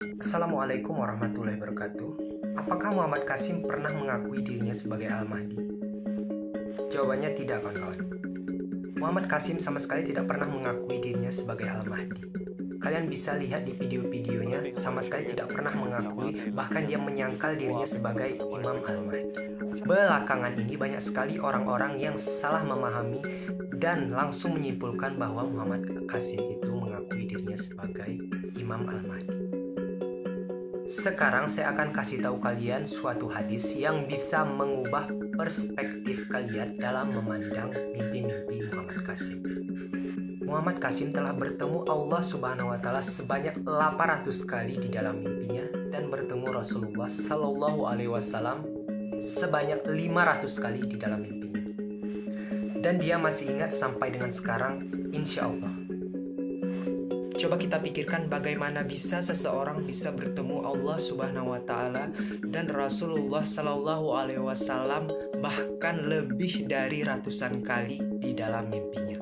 Assalamualaikum warahmatullahi wabarakatuh. Apakah Muhammad Qasim pernah mengakui dirinya sebagai Al-Mahdi? Jawabannya tidak, kawan-kawan. Muhammad Qasim sama sekali tidak pernah mengakui dirinya sebagai Al-Mahdi. Kalian bisa lihat di video-videonya, sama sekali tidak pernah mengakui, bahkan dia menyangkal dirinya sebagai Imam Al-Mahdi. Belakangan ini banyak sekali orang-orang yang salah memahami dan langsung menyimpulkan bahwa Muhammad Qasim itu mengakui dirinya sebagai Imam Al-Mahdi. Sekarang saya akan kasih tahu kalian suatu hadis yang bisa mengubah perspektif kalian dalam memandang mimpi-mimpi Muhammad Qasim. Muhammad Qasim telah bertemu Allah Subhanahu wa taala sebanyak 800 kali di dalam mimpinya dan bertemu Rasulullah Shallallahu alaihi wasallam sebanyak 500 kali di dalam mimpinya. Dan dia masih ingat sampai dengan sekarang, insya Allah. Coba kita pikirkan bagaimana bisa seseorang bisa bertemu Allah Subhanahu wa taala dan Rasulullah Sallallahu alaihi wasallam bahkan lebih dari ratusan kali di dalam mimpinya.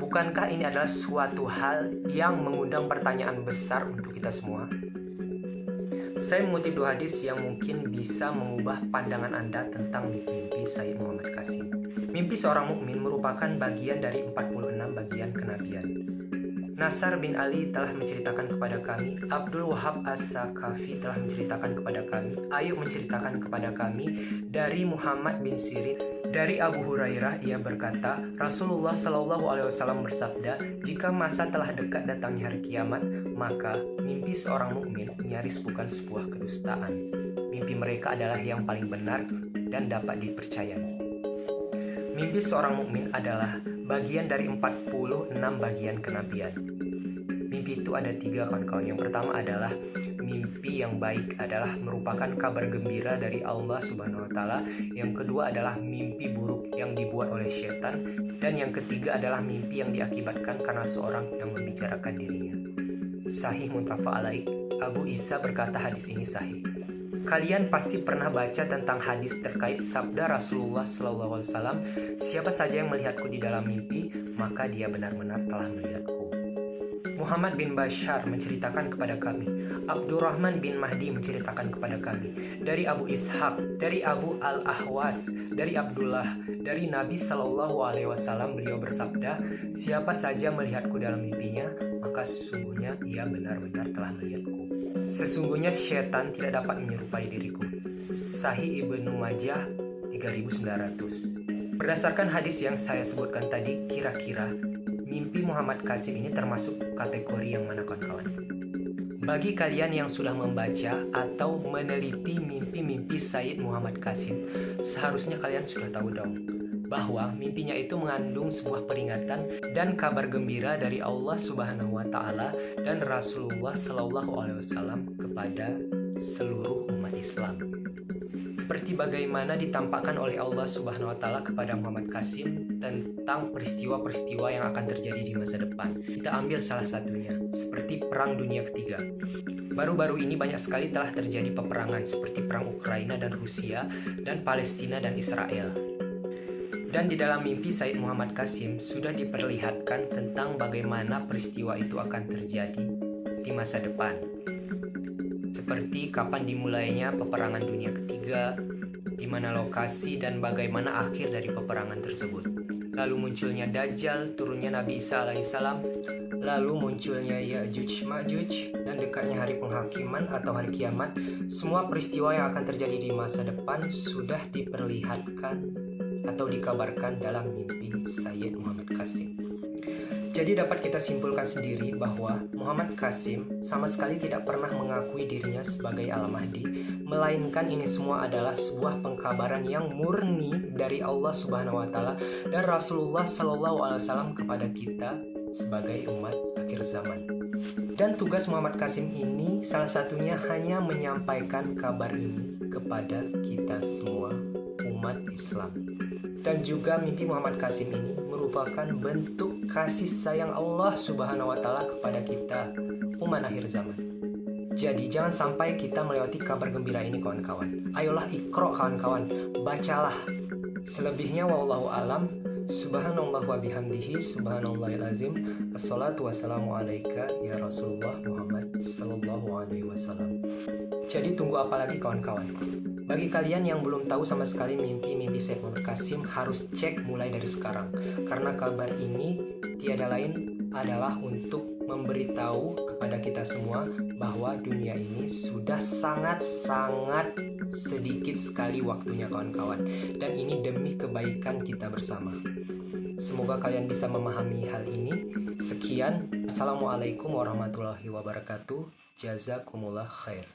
Bukankah ini adalah suatu hal yang mengundang pertanyaan besar untuk kita semua? Saya mengutip dua hadis yang mungkin bisa mengubah pandangan Anda tentang mimpi Sayyid Muhammad Qasim. Mimpi seorang mukmin merupakan bagian dari 46 bagian kenabian. Nasar bin Ali telah menceritakan kepada kami, Abdul Wahab As-Sakafi telah menceritakan kepada kami, Ayub menceritakan kepada kami, dari Muhammad bin Sirin, dari Abu Hurairah ia berkata, Rasulullah Shallallahu alaihi wasallam bersabda, jika masa telah dekat datangnya hari kiamat, maka mimpi seorang mukmin nyaris bukan sebuah kedustaan. Mimpi mereka adalah yang paling benar dan dapat dipercayai. Mimpi seorang mukmin adalah bagian dari 46 bagian kenabian. Mimpi itu ada 3, kawan-kawan. Yang pertama adalah mimpi yang baik, adalah merupakan kabar gembira dari Allah Subhanahu wa taala. Yang kedua adalah mimpi buruk yang dibuat oleh setan, dan yang ketiga adalah mimpi yang diakibatkan karena seorang yang membicarakan dirinya. Sahih muttafaq alaih. Abu Isa berkata hadis ini sahih. Kalian pasti pernah baca tentang hadis terkait sabda Rasulullah SAW, siapa saja yang melihatku di dalam mimpi, maka dia benar-benar telah melihatku. Muhammad bin Bashar menceritakan kepada kami, Abdurrahman bin Mahdi menceritakan kepada kami, dari Abu Ishaq, dari Abu Al-Ahwas, dari Abdullah, dari Nabi SAW beliau bersabda, siapa saja melihatku dalam mimpinya, maka sesungguhnya ia benar-benar telah melihatku. Sesungguhnya syaitan tidak dapat menyerupai diriku. Sahih Ibnu Majah 3900. Berdasarkan hadis yang saya sebutkan tadi, kira-kira mimpi Muhammad Qasim ini termasuk kategori yang mana, kawan-kawan? Bagi kalian yang sudah membaca atau meneliti mimpi-mimpi Sayyid Muhammad Qasim, seharusnya kalian sudah tahu dong bahwa mimpinya itu mengandung sebuah peringatan dan kabar gembira dari Allah Subhanahu wa taala dan Rasulullah Shallallahu alaihi wasallam kepada seluruh umat Islam. Seperti bagaimana ditampakkan oleh Allah Subhanahu wa taala kepada Muhammad Qasim tentang peristiwa-peristiwa yang akan terjadi di masa depan. Kita ambil salah satunya, seperti Perang Dunia Ketiga. Baru-baru ini banyak sekali telah terjadi peperangan seperti Perang Ukraina dan Rusia dan Palestina dan Israel. Dan di dalam mimpi Sayyid Muhammad Qasim sudah diperlihatkan tentang bagaimana peristiwa itu akan terjadi di masa depan. Seperti kapan dimulainya peperangan dunia ketiga, di mana lokasi dan bagaimana akhir dari peperangan tersebut. Lalu munculnya Dajjal, turunnya Nabi Isa alaihissalam, lalu munculnya Ya'juj Ma'juj, dan dekatnya hari penghakiman atau hari kiamat. Semua peristiwa yang akan terjadi di masa depan sudah diperlihatkan atau dikabarkan dalam mimpi Sayyid Muhammad Qasim. Jadi dapat kita simpulkan sendiri bahwa Muhammad Qasim sama sekali tidak pernah mengakui dirinya sebagai Al-Mahdi, melainkan ini semua adalah sebuah pengkabaran yang murni dari Allah Subhanahu wa taala dan Rasulullah Sallallahu alaihi wasallam kepada kita sebagai umat akhir zaman. Dan tugas Muhammad Qasim ini salah satunya hanya menyampaikan kabar ini kepada kita semua umat Islam. Dan juga mimpi Muhammad Qasim ini merupakan bentuk kasih sayang Allah Subhanahu wa taala kepada kita umat akhir zaman. Jadi jangan sampai kita melewati kabar gembira ini, kawan-kawan. Ayolah ikro, kawan-kawan, bacalah. Selebihnya wallahu alam. Subhanallah wa bihamdihi, subhanallahil azim. Assalatu wassalamu alaika ya Rasulullah Muhammad sallallahu alaihi wasallam. Jadi tunggu apa lagi kawan-kawan? Bagi kalian yang belum tahu sama sekali mimpi-mimpi Syekh Muhammad Qasim, harus cek mulai dari sekarang. Karena kabar ini tiada lain adalah untuk memberitahu kepada kita semua bahwa dunia ini sudah sangat-sangat sedikit sekali waktunya kawan-kawan. Dan ini demi kebaikan kita bersama. Semoga kalian bisa memahami hal ini. Sekian. Assalamualaikum warahmatullahi wabarakatuh. Jazakumullah khair.